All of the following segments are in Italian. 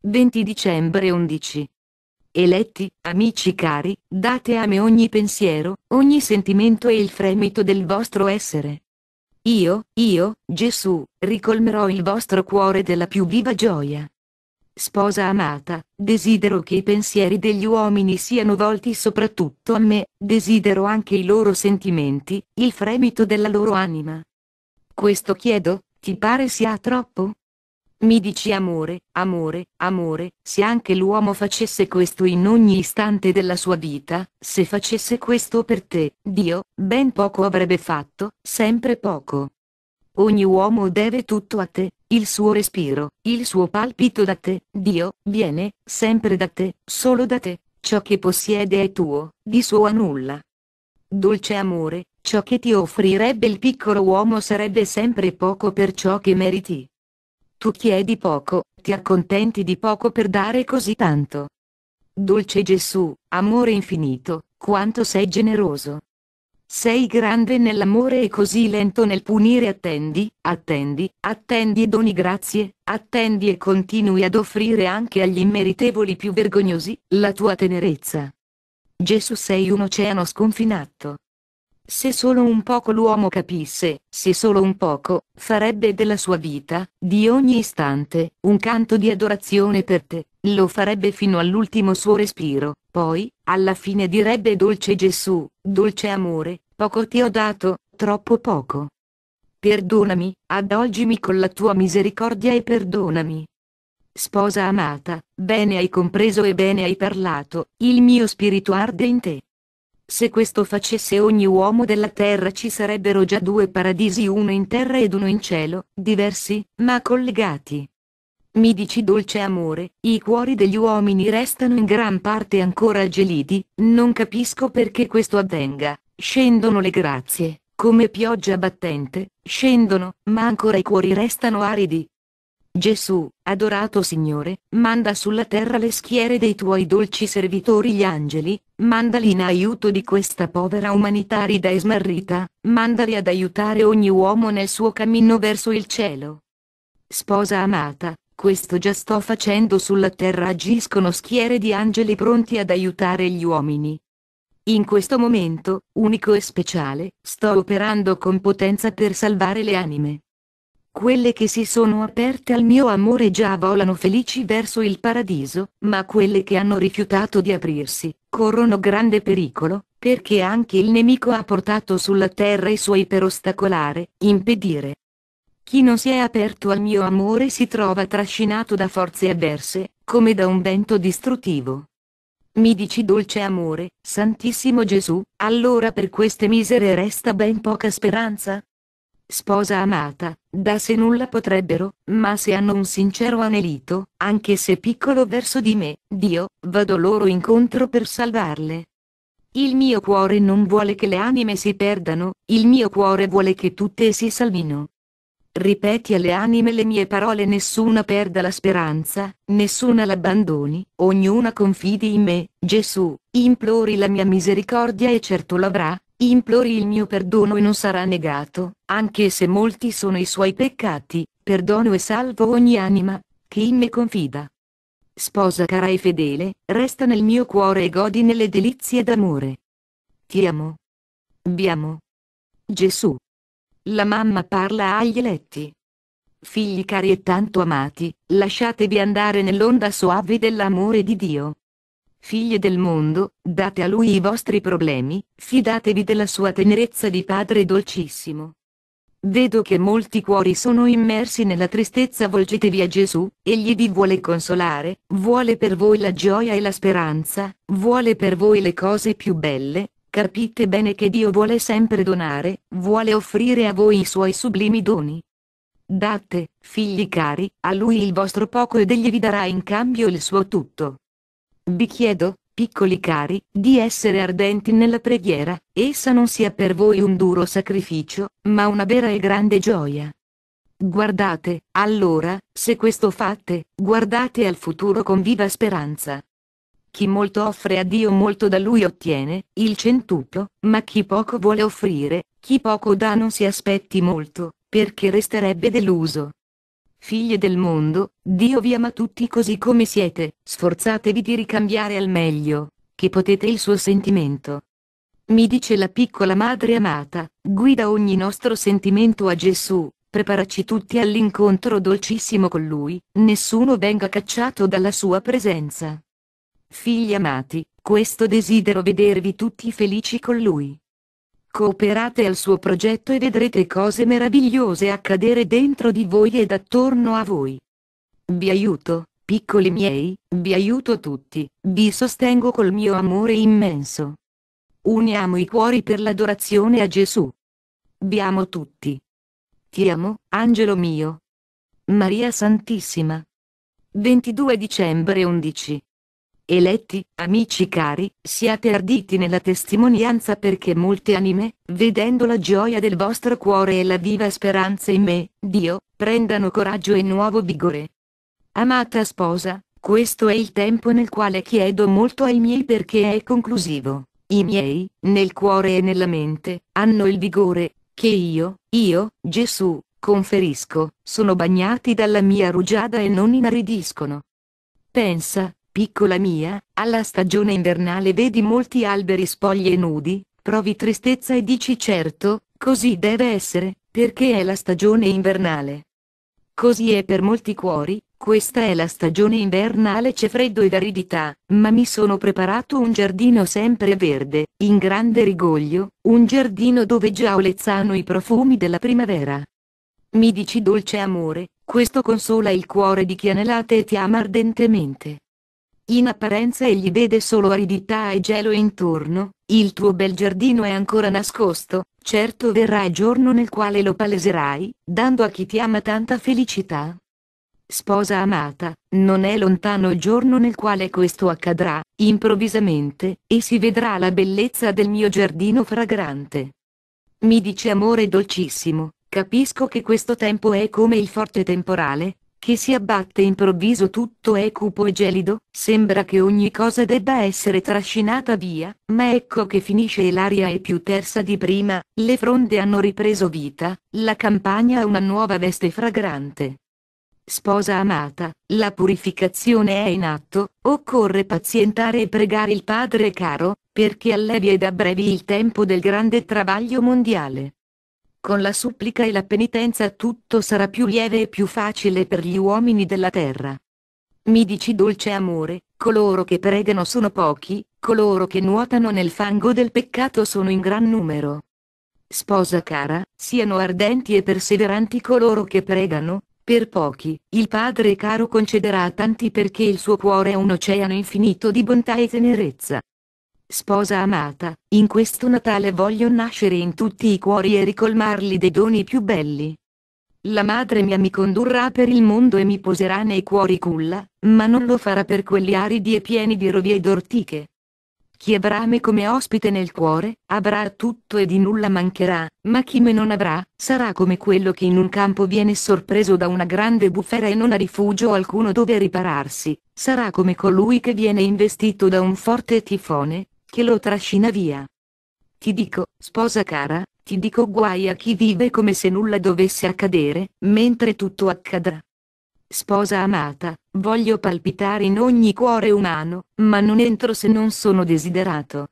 20 dicembre 11. Eletti, amici cari, date a me ogni pensiero, ogni sentimento e il fremito del vostro essere. Io, Gesù, ricolmerò il vostro cuore della più viva gioia. Sposa amata, desidero che i pensieri degli uomini siano volti soprattutto a me, desidero anche i loro sentimenti, il fremito della loro anima. Questo chiedo, ti pare sia troppo? Mi dici amore, amore, amore, se anche l'uomo facesse questo in ogni istante della sua vita, se facesse questo per te, Dio, ben poco avrebbe fatto, sempre poco. Ogni uomo deve tutto a te, il suo respiro, il suo palpito da te, Dio, viene, sempre da te, solo da te, ciò che possiede è tuo, di suo ha nulla. Dolce amore, ciò che ti offrirebbe il piccolo uomo sarebbe sempre poco per ciò che meriti. Tu chiedi poco, ti accontenti di poco per dare così tanto. Dolce Gesù, amore infinito, quanto sei generoso. Sei grande nell'amore e così lento nel punire. Attendi, attendi, attendi e doni grazie, attendi e continui ad offrire anche agli immeritevoli più vergognosi, la tua tenerezza. Gesù sei un oceano sconfinato. Se solo un poco l'uomo capisse, se solo un poco, farebbe della sua vita, di ogni istante, un canto di adorazione per te, lo farebbe fino all'ultimo suo respiro, poi, alla fine direbbe dolce Gesù, dolce amore, poco ti ho dato, troppo poco. Perdonami, avvolgimi con la tua misericordia e perdonami. Sposa amata, bene hai compreso e bene hai parlato, il mio spirito arde in te. Se questo facesse ogni uomo della terra ci sarebbero già due paradisi, uno in terra ed uno in cielo, diversi, ma collegati. Mi dici dolce amore, i cuori degli uomini restano in gran parte ancora gelidi, non capisco perché questo avvenga, scendono le grazie, come pioggia battente, scendono, ma ancora i cuori restano aridi. Gesù, adorato Signore, manda sulla terra le schiere dei tuoi dolci servitori gli angeli, mandali in aiuto di questa povera umanità arida e smarrita, mandali ad aiutare ogni uomo nel suo cammino verso il cielo. Sposa amata, questo già sto facendo sulla terra, agiscono schiere di angeli pronti ad aiutare gli uomini. In questo momento, unico e speciale, sto operando con potenza per salvare le anime. Quelle che si sono aperte al mio amore già volano felici verso il paradiso, ma quelle che hanno rifiutato di aprirsi, corrono grande pericolo, perché anche il nemico ha portato sulla terra i suoi per ostacolare, impedire. Chi non si è aperto al mio amore si trova trascinato da forze avverse, come da un vento distruttivo. Mi dici dolce amore, Santissimo Gesù, allora per queste misere resta ben poca speranza? Sposa amata, da sé nulla potrebbero, ma se hanno un sincero anelito, anche se piccolo verso di me, Dio, vado loro incontro per salvarle. Il mio cuore non vuole che le anime si perdano, il mio cuore vuole che tutte si salvino. Ripeti alle anime le mie parole, nessuna perda la speranza, nessuna l'abbandoni, ognuna confidi in me, Gesù, implori la mia misericordia e certo l'avrà, implori il mio perdono e non sarà negato, anche se molti sono i suoi peccati, perdono e salvo ogni anima, che in me confida. Sposa cara e fedele, resta nel mio cuore e godi nelle delizie d'amore. Ti amo. Vi amo. Gesù. La mamma parla agli eletti. Figli cari e tanto amati, lasciatevi andare nell'onda soave dell'amore di Dio. Figli del mondo, date a Lui i vostri problemi, fidatevi della sua tenerezza di Padre dolcissimo. Vedo che molti cuori sono immersi nella tristezza, volgetevi a Gesù, egli vi vuole consolare, vuole per voi la gioia e la speranza, vuole per voi le cose più belle. Capite bene che Dio vuole sempre donare, vuole offrire a voi i suoi sublimi doni. Date, figli cari, a Lui il vostro poco ed egli vi darà in cambio il suo tutto. Vi chiedo, piccoli cari, di essere ardenti nella preghiera, essa non sia per voi un duro sacrificio, ma una vera e grande gioia. Guardate, allora, se questo fate, guardate al futuro con viva speranza. Chi molto offre a Dio molto da Lui ottiene, il centuplo, ma chi poco vuole offrire, chi poco dà non si aspetti molto, perché resterebbe deluso. Figlie del mondo, Dio vi ama tutti così come siete, sforzatevi di ricambiare al meglio, che potete il suo sentimento. Mi dice la piccola madre amata, guida ogni nostro sentimento a Gesù, preparaci tutti all'incontro dolcissimo con Lui, nessuno venga cacciato dalla sua presenza. Figli amati, questo desidero vedervi tutti felici con Lui. Cooperate al suo progetto e vedrete cose meravigliose accadere dentro di voi ed attorno a voi. Vi aiuto, piccoli miei, vi aiuto tutti, vi sostengo col mio amore immenso. Uniamo i cuori per l'adorazione a Gesù. Vi amo tutti. Ti amo, angelo mio. Maria Santissima. 22 dicembre 11. Eletti, amici cari, siate arditi nella testimonianza perché molte anime, vedendo la gioia del vostro cuore e la viva speranza in me, Dio, prendano coraggio e nuovo vigore. Amata sposa, questo è il tempo nel quale chiedo molto ai miei perché è conclusivo. I miei, nel cuore e nella mente, hanno il vigore, che io, Gesù, conferisco, sono bagnati dalla mia rugiada e non inaridiscono. Pensa, piccola mia, alla stagione invernale vedi molti alberi spogli e nudi, provi tristezza e dici certo, così deve essere, perché è la stagione invernale. Così è per molti cuori, questa è la stagione invernale, c'è freddo ed aridità, ma mi sono preparato un giardino sempre verde, in grande rigoglio, un giardino dove già olezzano i profumi della primavera. Mi dici dolce amore, questo consola il cuore di chi anela te e ti ama ardentemente. In apparenza egli vede solo aridità e gelo intorno, il tuo bel giardino è ancora nascosto, certo verrà il giorno nel quale lo paleserai, dando a chi ti ama tanta felicità. Sposa amata, non è lontano il giorno nel quale questo accadrà, improvvisamente, e si vedrà la bellezza del mio giardino fragrante. Mi dice amore dolcissimo, capisco che questo tempo è come il forte temporale, che si abbatte improvviso, tutto è cupo e gelido, sembra che ogni cosa debba essere trascinata via, ma ecco che finisce e l'aria è più tersa di prima, le fronde hanno ripreso vita, la campagna ha una nuova veste fragrante. Sposa amata, la purificazione è in atto, occorre pazientare e pregare il Padre caro, perché allevi ed abbrevi il tempo del grande travaglio mondiale. Con la supplica e la penitenza tutto sarà più lieve e più facile per gli uomini della terra. Mi dici dolce amore, coloro che pregano sono pochi, coloro che nuotano nel fango del peccato sono in gran numero. Sposa cara, siano ardenti e perseveranti coloro che pregano, per pochi, il Padre caro concederà a tanti perché il suo cuore è un oceano infinito di bontà e tenerezza. Sposa amata, in questo Natale voglio nascere in tutti i cuori e ricolmarli dei doni più belli. La madre mia mi condurrà per il mondo e mi poserà nei cuori culla, ma non lo farà per quelli aridi e pieni di rovie ed ortiche. Chi avrà me come ospite nel cuore, avrà tutto e di nulla mancherà, ma chi me non avrà, sarà come quello che in un campo viene sorpreso da una grande bufera e non ha rifugio alcuno dove ripararsi, sarà come colui che viene investito da un forte tifone, che lo trascina via. Ti dico, sposa cara, ti dico guai a chi vive come se nulla dovesse accadere, mentre tutto accadrà. Sposa amata, voglio palpitare in ogni cuore umano, ma non entro se non sono desiderato.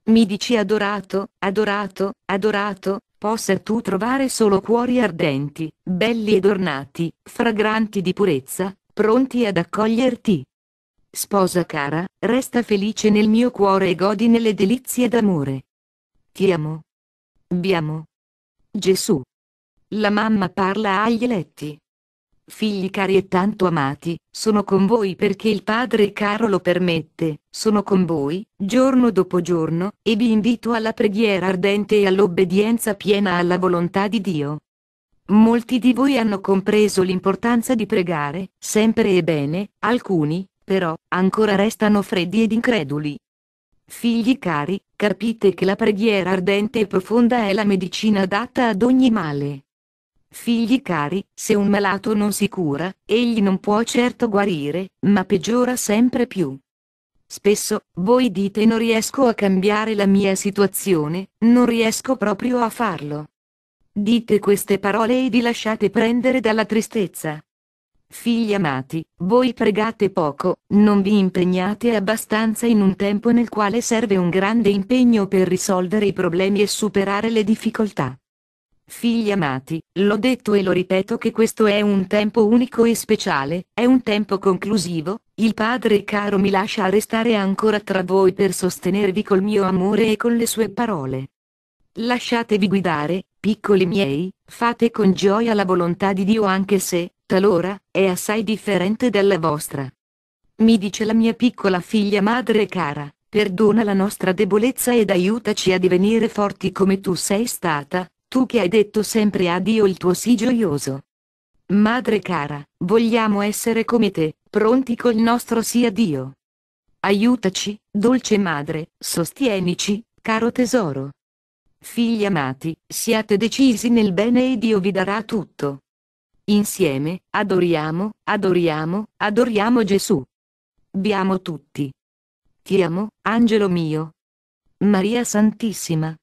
Mi dici adorato, adorato, adorato, possa tu trovare solo cuori ardenti, belli ed ornati, fragranti di purezza, pronti ad accoglierti. Sposa cara, resta felice nel mio cuore e godi nelle delizie d'amore. Ti amo. Vi amo. Gesù. La mamma parla agli eletti. Figli cari e tanto amati, sono con voi perché il Padre caro lo permette, sono con voi, giorno dopo giorno, e vi invito alla preghiera ardente e all'obbedienza piena alla volontà di Dio. Molti di voi hanno compreso l'importanza di pregare, sempre e bene, alcuni, però, ancora restano freddi ed increduli. Figli cari, capite che la preghiera ardente e profonda è la medicina adatta ad ogni male. Figli cari, se un malato non si cura, egli non può certo guarire, ma peggiora sempre più. Spesso, voi dite non riesco a cambiare la mia situazione, non riesco proprio a farlo. Dite queste parole e vi lasciate prendere dalla tristezza. Figli amati, voi pregate poco, non vi impegnate abbastanza in un tempo nel quale serve un grande impegno per risolvere i problemi e superare le difficoltà. Figli amati, l'ho detto e lo ripeto che questo è un tempo unico e speciale, è un tempo conclusivo, il Padre caro mi lascia restare ancora tra voi per sostenervi col mio amore e con le sue parole. Lasciatevi guidare, piccoli miei, fate con gioia la volontà di Dio anche se, talora, è assai differente dalla vostra. Mi dice la mia piccola figlia madre cara, perdona la nostra debolezza ed aiutaci a divenire forti come tu sei stata, tu che hai detto sempre a Dio il tuo sì gioioso. Madre cara, vogliamo essere come te, pronti col nostro sì a Dio. Aiutaci, dolce madre, sostienici, caro tesoro. Figli amati, siate decisi nel bene e Dio vi darà tutto. Insieme, adoriamo, adoriamo, adoriamo Gesù. Vi amo tutti. Ti amo, angelo mio. Maria Santissima.